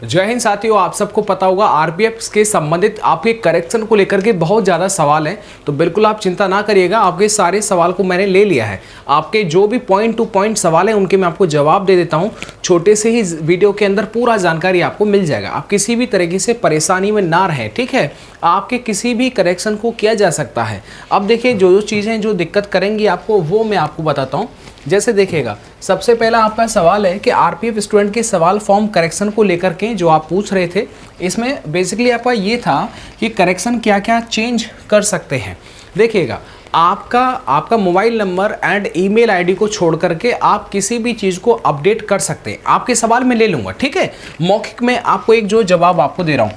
जय हिंद साथियों, आप सबको पता होगा आरपीएफ के संबंधित आपके करेक्शन को लेकर के बहुत ज़्यादा सवाल हैं। तो बिल्कुल आप चिंता ना करिएगा, आपके सारे सवाल को मैंने ले लिया है। आपके जो भी पॉइंट टू पॉइंट सवाल हैं उनके मैं आपको जवाब दे देता हूं। छोटे से ही वीडियो के अंदर पूरा जानकारी आपको मिल जाएगा। आप किसी भी तरीके से परेशानी में ना रहें, ठीक है। आपके किसी भी करेक्शन को किया जा सकता है। अब देखिए, जो चीज़ें जो दिक्कत करेंगी आपको वो मैं आपको बताता हूँ। जैसे देखिएगा, सबसे पहला आपका सवाल है कि आरपीएफ स्टूडेंट के सवाल फॉर्म करेक्शन को लेकर के जो आप पूछ रहे थे, इसमें बेसिकली आपका ये था कि करेक्शन क्या क्या चेंज कर सकते हैं। देखिएगा, आपका mobile number and email ID को छोड़ करके आप किसी भी चीज़ को अपडेट कर सकते हैं। आपके सवाल में ले लूँगा, ठीक है। मौखिक में आपको एक जो जवाब आपको दे रहा हूँ।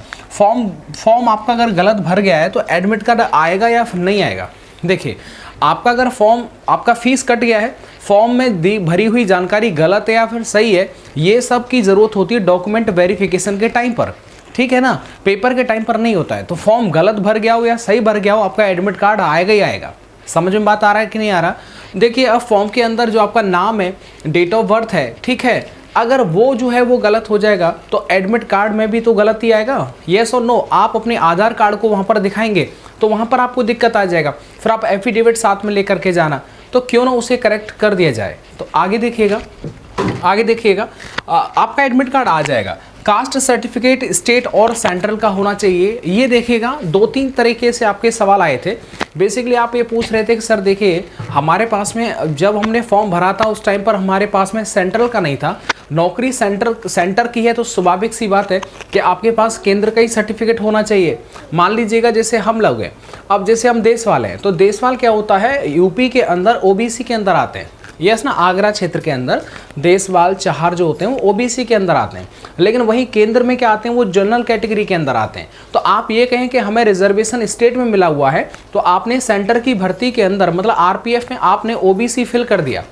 फॉर्म आपका अगर गलत भर गया है तो एडमिट कार्ड आएगा या फिर नहीं आएगा। देखिए, आपका अगर फॉर्म आपका फीस कट गया है, फॉर्म में भरी हुई जानकारी गलत है या फिर सही है, ये सब की ज़रूरत होती है डॉक्यूमेंट वेरिफिकेशन के टाइम पर, ठीक है ना। पेपर के टाइम पर नहीं होता है। तो फॉर्म गलत भर गया हो या सही भर गया हो, आपका एडमिट कार्ड आएगा ही आएगा। समझ में बात आ रहा है कि नहीं आ रहा। देखिए, अब फॉर्म के अंदर जो आपका नाम है, डेट ऑफ बर्थ है, ठीक है, अगर वो जो है वो गलत हो जाएगा तो एडमिट कार्ड में भी तो गलत ही आएगा। येस और नो। आप अपने आधार कार्ड को वहाँ पर दिखाएंगे तो वहाँ पर आपको दिक्कत आ जाएगा। फिर आप एफिडेविट साथ में लेकर के जाना, तो क्यों ना उसे करेक्ट कर दिया जाए। तो आगे देखिएगा, आपका एडमिट कार्ड आ जाएगा। कास्ट सर्टिफिकेट स्टेट और सेंट्रल का होना चाहिए। ये देखिएगा, 2-3 तरीके से आपके सवाल आए थे। बेसिकली आप ये पूछ रहे थे कि सर देखिए, हमारे पास में जब हमने फॉर्म भरा था उस टाइम पर हमारे पास में सेंट्रल का नहीं था। नौकरी सेंटर की है तो स्वाभाविक सी बात है कि आपके पास केंद्र का ही सर्टिफिकेट होना चाहिए। मान लीजिएगा जैसे हम लोग हैं, अब जैसे हम देशवाल हैं, तो देशवाल क्या होता है, यूपी के अंदर ओबीसी के अंदर आते हैं। यस ना, आगरा क्षेत्र के अंदर देशवाल चहार जो होते हैं वो ओबीसी के अंदर आते हैं। लेकिन वहीं केंद्र में क्या आते हैं, वो जनरल कैटेगरी के अंदर आते हैं। तो आप ये कहें कि हमें रिजर्वेशन स्टेट में मिला हुआ है, तो आपने सेंटर की भर्ती के अंदर मतलब आरपीएफ में आपने ओबीसी फिल कर दिया,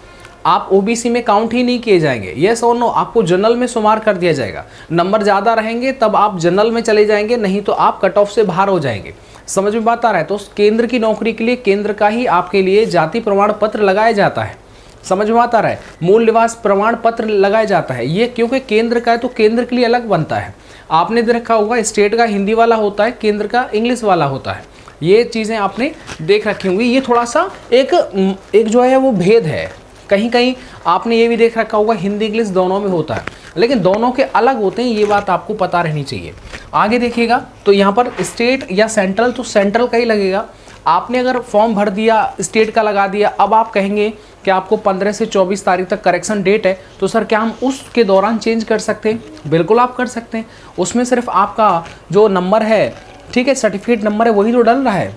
आप ओबीसी में काउंट ही नहीं किए जाएंगे। येस और नो। आपको जनरल में शुमार कर दिया जाएगा। नंबर ज़्यादा रहेंगे तब आप जनरल में चले जाएंगे, नहीं तो आप कट ऑफ से बाहर हो जाएंगे। समझ में बात आ रहा है। तो केंद्र की नौकरी के लिए केंद्र का ही आपके लिए जाति प्रमाण पत्र लगाया जाता है। समझ में बात आ रहा है। मूल निवास प्रमाण पत्र लगाया जाता है। ये क्योंकि केंद्र का है तो केंद्र के लिए अलग बनता है। आपने देखा होगा, स्टेट का हिंदी वाला होता है, केंद्र का इंग्लिश वाला होता है। ये चीज़ें आपने देख रखी होंगी। ये थोड़ा सा एक जो है वो भेद है। कहीं कहीं आपने ये भी देख रखा होगा, हिंदी इंग्लिश दोनों में होता है, लेकिन दोनों के अलग होते हैं। ये बात आपको पता रहनी चाहिए। आगे देखिएगा, तो यहाँ पर स्टेट या सेंट्रल, तो सेंट्रल का ही लगेगा। आपने अगर फॉर्म भर दिया, स्टेट का लगा दिया, अब आप कहेंगे कि आपको 15 से 24 तारीख तक करेक्शन डेट है, तो सर क्या हम उसके दौरान चेंज कर सकते हैं? बिल्कुल आप कर सकते हैं। उसमें सिर्फ आपका जो नंबर है, ठीक है, सर्टिफिकेट नंबर है, वही तो डल रहा है।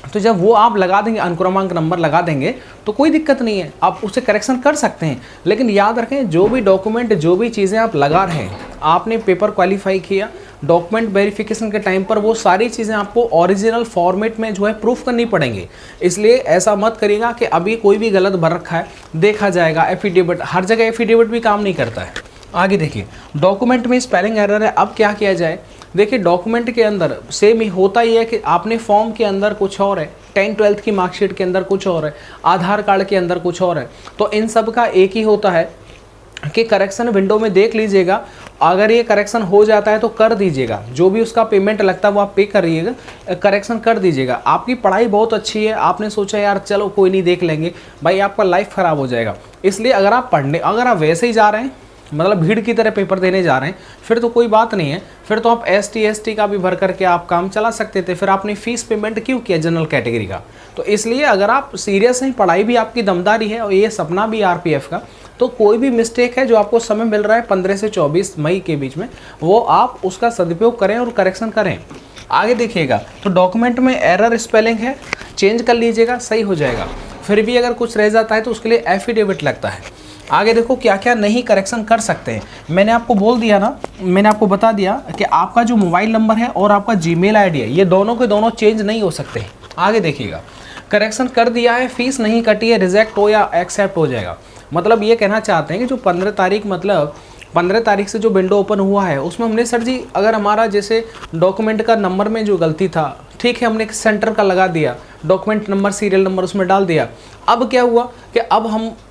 तो जब वो आप लगा देंगे, अनुक्रमांक नंबर लगा देंगे, तो कोई दिक्कत नहीं है, आप उसे करेक्शन कर सकते हैं। लेकिन याद रखें, जो भी डॉक्यूमेंट, जो भी चीज़ें आप लगा रहे हैं, आपने पेपर क्वालिफाई किया, डॉक्यूमेंट वेरिफिकेशन के टाइम पर वो सारी चीज़ें आपको ओरिजिनल फॉर्मेट में जो है प्रूफ करनी पड़ेंगी। इसलिए ऐसा मत करिएगा कि अभी कोई भी गलत भर रखा है, देखा जाएगा। एफिडेविट, हर जगह एफिडेविट भी काम नहीं करता है। आगे देखिए, डॉक्यूमेंट में स्पेलिंग एरर है, अब क्या किया जाए। देखिए, डॉक्यूमेंट के अंदर सेम ही होता ही है कि आपने फॉर्म के अंदर कुछ और है, 10th-12th की मार्कशीट के अंदर कुछ और है, आधार कार्ड के अंदर कुछ और है। तो इन सब का एक ही होता है कि करेक्शन विंडो में देख लीजिएगा। अगर ये करेक्शन हो जाता है तो कर दीजिएगा, जो भी उसका पेमेंट लगता है वो आप पे करिएगा, करेक्शन कर दीजिएगा। आपकी पढ़ाई बहुत अच्छी है, आपने सोचा यार चलो कोई नहीं देख लेंगे, भाई आपका लाइफ ख़राब हो जाएगा। इसलिए अगर आप वैसे ही जा रहे हैं, मतलब भीड़ की तरह पेपर देने जा रहे हैं, फिर तो कोई बात नहीं है। फिर तो आप ST का भी भर करके आप काम चला सकते थे। फिर आपने फीस पेमेंट क्यों किया जनरल कैटेगरी का? तो इसलिए अगर आप सीरियस हैं, पढ़ाई भी आपकी दमदारी है और ये सपना भी आरपीएफ का, तो कोई भी मिस्टेक है जो आपको समय मिल रहा है 15 से 24 मई के बीच में, वो आप उसका सदुपयोग करें और करेक्शन करें। आगे देखिएगा, तो डॉक्यूमेंट में एरर स्पेलिंग है, चेंज कर लीजिएगा, सही हो जाएगा। फिर भी अगर कुछ रह जाता है तो उसके लिए एफिडेविट लगता है। आगे देखो क्या क्या नहीं करेक्शन कर सकते हैं। मैंने आपको बोल दिया ना, मैंने आपको बता दिया कि आपका जो मोबाइल नंबर है और आपका जीमेल आईडी है, ये दोनों के दोनों चेंज नहीं हो सकते हैं। आगे देखिएगा, करेक्शन कर दिया है, फीस नहीं कटी है, रिजेक्ट हो या एक्सेप्ट हो जाएगा। मतलब ये कहना चाहते हैं कि जो 15 तारीख, मतलब 15 तारीख से जो विंडो ओपन हुआ है उसमें हमने सर जी, अगर हमारा जैसे डॉक्यूमेंट का नंबर में जो गलती था, ठीक है, हमने सेंटर का लगा दिया, डॉक्यूमेंट नंबर, सीरियल नंबर उसमें डाल दिया। अब क्या हुआ कि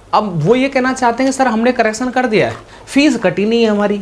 अब वो ये कहना चाहते हैं कि सर हमने करेक्शन कर दिया है, फीस कटी नहीं है हमारी,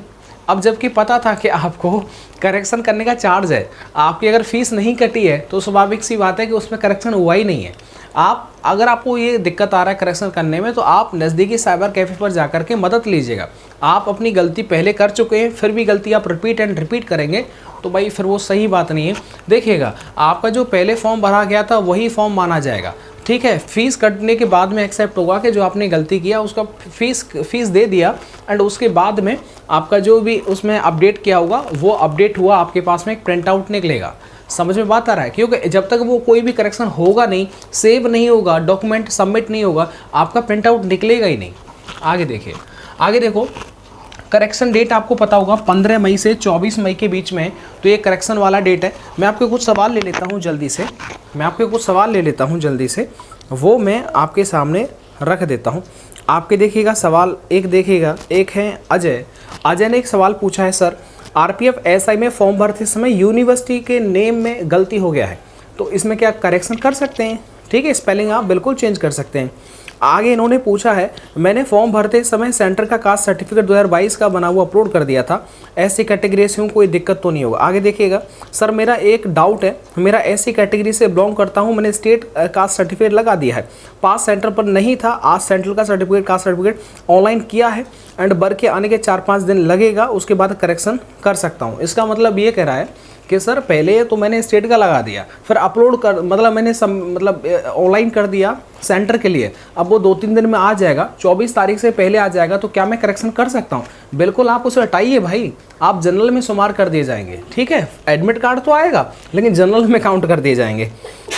अब जबकि पता था कि आपको करेक्शन करने का चार्ज है, आपकी अगर फीस नहीं कटी है तो स्वाभाविक सी बात है कि उसमें करेक्शन हुआ ही नहीं है। आप अगर आपको ये दिक्कत आ रहा है करेक्शन करने में, तो आप नज़दीकी साइबर कैफ़े पर जाकर के मदद लीजिएगा। आप अपनी गलती पहले कर चुके हैं, फिर भी गलती आप रिपीट एंड रिपीट करेंगे तो भाई फिर वो सही बात नहीं है। देखिएगा, आपका जो पहले फॉर्म भरा गया था वही फॉर्म माना जाएगा, ठीक है। फीस कटने के बाद में एक्सेप्ट होगा कि जो आपने गलती किया उसका फीस दे दिया, एंड उसके बाद में आपका जो भी उसमें अपडेट किया होगा वो अपडेट हुआ, आपके पास में एक प्रिंट आउट निकलेगा। समझ में बात आ रहा है? क्योंकि जब तक वो कोई भी करेक्शन होगा नहीं, सेव नहीं होगा, डॉक्यूमेंट सबमिट नहीं होगा, आपका प्रिंट आउट निकलेगा ही नहीं। आगे देखिए, आगे देखो, करेक्शन डेट आपको पता होगा 15 मई से 24 मई के बीच में, तो ये करेक्शन वाला डेट है। मैं आपके कुछ सवाल ले लेता हूँ जल्दी से, वो मैं आपके सामने रख देता हूँ। आपके देखिएगा सवाल एक है अजय ने एक सवाल पूछा है, सर आरपीएफ एसआई में फॉर्म भरते समय यूनिवर्सिटी के नेम में गलती हो गया है, तो इसमें क्या करेक्शन कर सकते हैं? ठीक है, स्पेलिंग आप बिल्कुल चेंज कर सकते हैं। आगे इन्होंने पूछा है, मैंने फॉर्म भरते समय सेंटर का कास्ट सर्टिफिकेट 2022 का बना हुआ अपलोड कर दिया था, ऐसी कैटेगरी से हूँ, कोई दिक्कत तो नहीं होगा? आगे देखिएगा, सर मेरा एक डाउट है, मेरा ऐसी कैटेगरी से बिलोंग करता हूँ, मैंने स्टेट कास्ट सर्टिफिकेट लगा दिया है, पास सेंटर पर नहीं था, आज सेंट्रल का सर्टिफिकेट कास्ट सर्टिफिकेट ऑनलाइन किया है, एंड भर के आने के 4-5 दिन लगेगा, उसके बाद करेक्शन कर सकता हूँ। इसका मतलब ये कह रहा है कि सर पहले तो मैंने स्टेट का लगा दिया, फिर अपलोड कर मतलब मैंने ऑनलाइन कर दिया सेंटर के लिए, अब वो 2-3 दिन में आ जाएगा, 24 तारीख से पहले आ जाएगा, तो क्या मैं करेक्शन कर सकता हूँ? बिल्कुल आप उसे हटाइए भाई, आप जनरल में शुमार कर दिए जाएंगे, ठीक है। एडमिट कार्ड तो आएगा लेकिन जनरल में काउंट कर दिए जाएंगे।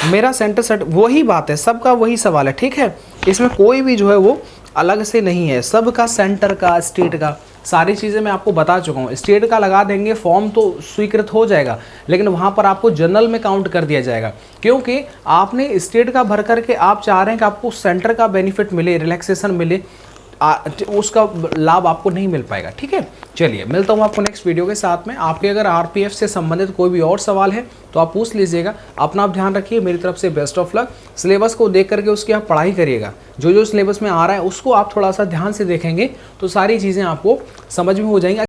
मेरा सेंटर वही बात है, सबका वही सवाल है, ठीक है। इसमें कोई भी जो है वो अलग से नहीं है, सबका सेंटर का, स्टेट का, सारी चीज़ें मैं आपको बता चुका हूँ। स्टेट का लगा देंगे, फॉर्म तो स्वीकृत हो जाएगा, लेकिन वहाँ पर आपको जनरल में काउंट कर दिया जाएगा, क्योंकि आपने स्टेट का भर करके आप चाह रहे हैं कि आपको सेंटर का बेनिफिट मिले, रिलैक्सेशन मिले, उसका लाभ आपको नहीं मिल पाएगा, ठीक है। चलिए, मिलता हूँ आपको नेक्स्ट वीडियो के साथ में। आपके अगर आरपीएफ से संबंधित कोई भी और सवाल है तो आप पूछ लीजिएगा। अपना आप ध्यान रखिए, मेरी तरफ से बेस्ट ऑफ लक। सिलेबस को देख करके उसकी आप पढ़ाई करिएगा, जो सिलेबस में आ रहा है उसको आप थोड़ा सा ध्यान से देखेंगे तो सारी चीज़ें आपको समझ में हो जाएंगी।